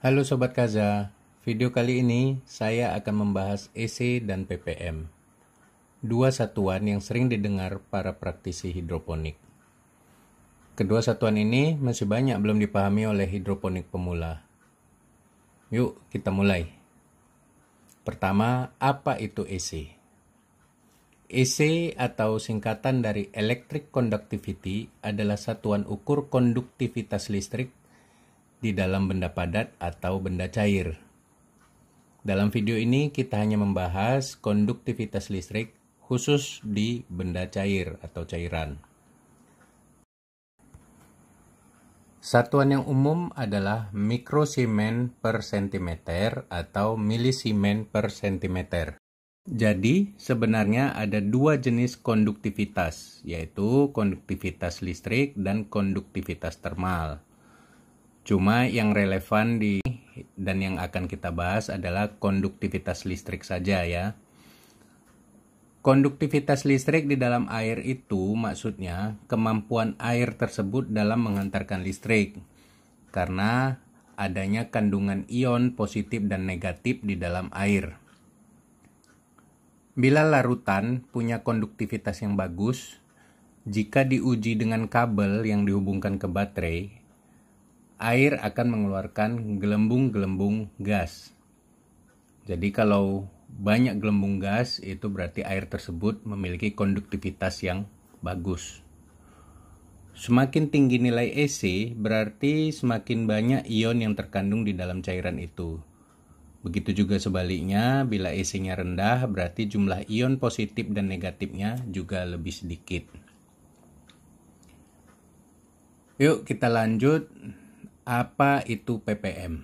Halo Sobat Kaza, video kali ini saya akan membahas EC dan ppm, dua satuan yang sering didengar para praktisi hidroponik. Kedua satuan ini masih banyak belum dipahami oleh hidroponik pemula. Yuk kita mulai. Pertama, apa itu EC? EC atau singkatan dari Electric Conductivity adalah satuan ukur konduktivitas listrik di dalam benda padat atau benda cair. Dalam video ini kita hanya membahas konduktivitas listrik khusus di benda cair atau cairan. Satuan yang umum adalah mikrosiemen per sentimeter atau milisiemen per sentimeter. Jadi sebenarnya ada dua jenis konduktivitas, yaitu konduktivitas listrik dan konduktivitas termal. Cuma yang relevan dan yang akan kita bahas adalah konduktivitas listrik saja ya. Konduktivitas listrik di dalam air itu maksudnya kemampuan air tersebut dalam menghantarkan listrik karena adanya kandungan ion positif dan negatif di dalam air. Bila larutan punya konduktivitas yang bagus, jika diuji dengan kabel yang dihubungkan ke baterai, air akan mengeluarkan gelembung-gelembung gas. Jadi kalau banyak gelembung gas, itu berarti air tersebut memiliki konduktivitas yang bagus. Semakin tinggi nilai EC, berarti semakin banyak ion yang terkandung di dalam cairan itu. Begitu juga sebaliknya, bila EC-nya rendah, berarti jumlah ion positif dan negatifnya juga lebih sedikit. Yuk kita lanjut. Apa itu ppm?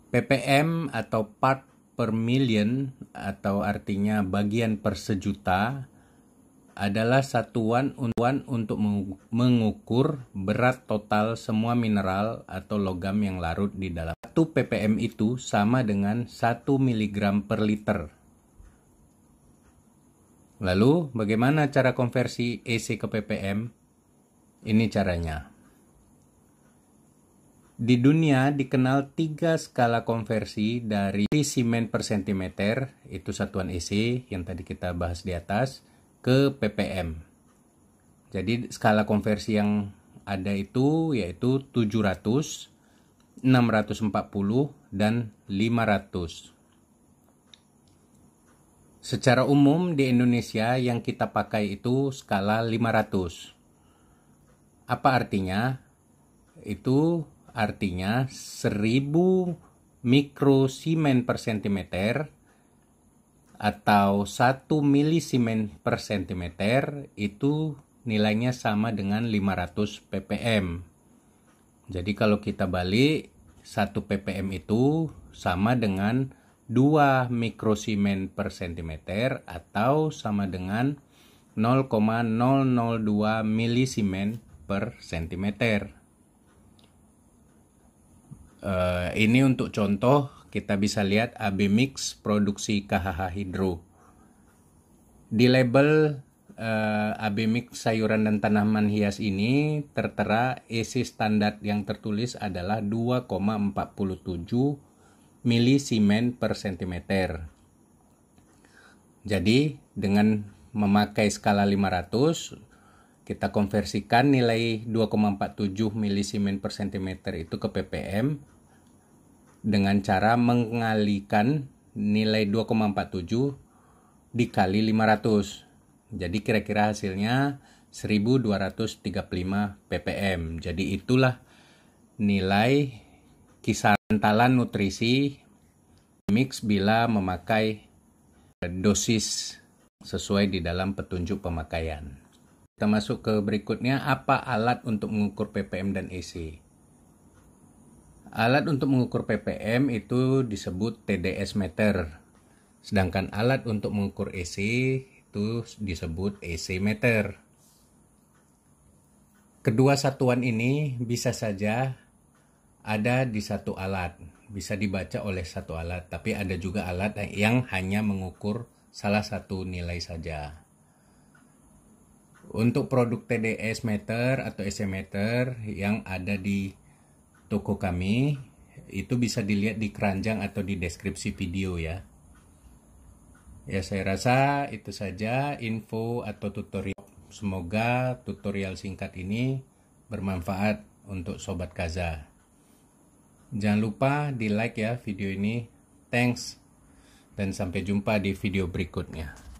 ppm atau part per million atau artinya bagian per sejuta adalah satuan untuk mengukur berat total semua mineral atau logam yang larut di dalam. 1 ppm itu sama dengan 1 mg per liter. Lalu bagaimana cara konversi EC ke ppm? Ini caranya. Di dunia dikenal 3 skala konversi dari milisiemen per sentimeter, itu satuan EC yang tadi kita bahas di atas, ke ppm. Jadi skala konversi yang ada itu yaitu 700, 640, dan 500. Secara umum di Indonesia yang kita pakai itu skala 500. Apa artinya? Itu artinya 1000 mikrosiemen per sentimeter atau 1 milisiemen per sentimeter itu nilainya sama dengan 500 ppm. Jadi kalau kita balik, 1 ppm itu sama dengan 2 mikrosiemen per sentimeter atau sama dengan 0,002 milisiemen per sentimeter. Ini untuk contoh, kita bisa lihat AB Mix produksi KHH Hydro. Di label AB Mix sayuran dan tanaman hias ini tertera EC standar yang tertulis adalah 2,47 milisiemen per sentimeter. Jadi dengan memakai skala 500, kita konversikan nilai 2,47 milisiemen per sentimeter itu ke ppm dengan cara mengalikan nilai 2,47 dikali 500. Jadi kira-kira hasilnya 1235 ppm. Jadi itulah nilai kisaran nutrisi mix bila memakai dosis sesuai di dalam petunjuk pemakaian. Kita masuk ke berikutnya, apa alat untuk mengukur ppm dan EC? Alat untuk mengukur ppm itu disebut TDS meter, sedangkan alat untuk mengukur EC itu disebut EC meter. Kedua satuan ini bisa saja ada di satu alat, bisa dibaca oleh satu alat, tapi ada juga alat yang hanya mengukur salah satu nilai saja. Untuk produk TDS meter atau EC meter yang ada di toko kami Itu bisa dilihat di keranjang atau di deskripsi video ya. Ya, saya rasa itu saja info atau tutorial. Semoga tutorial singkat ini bermanfaat untuk Sobat Kaza. Jangan lupa di like ya video ini. Thanks. Dan sampai jumpa di video berikutnya.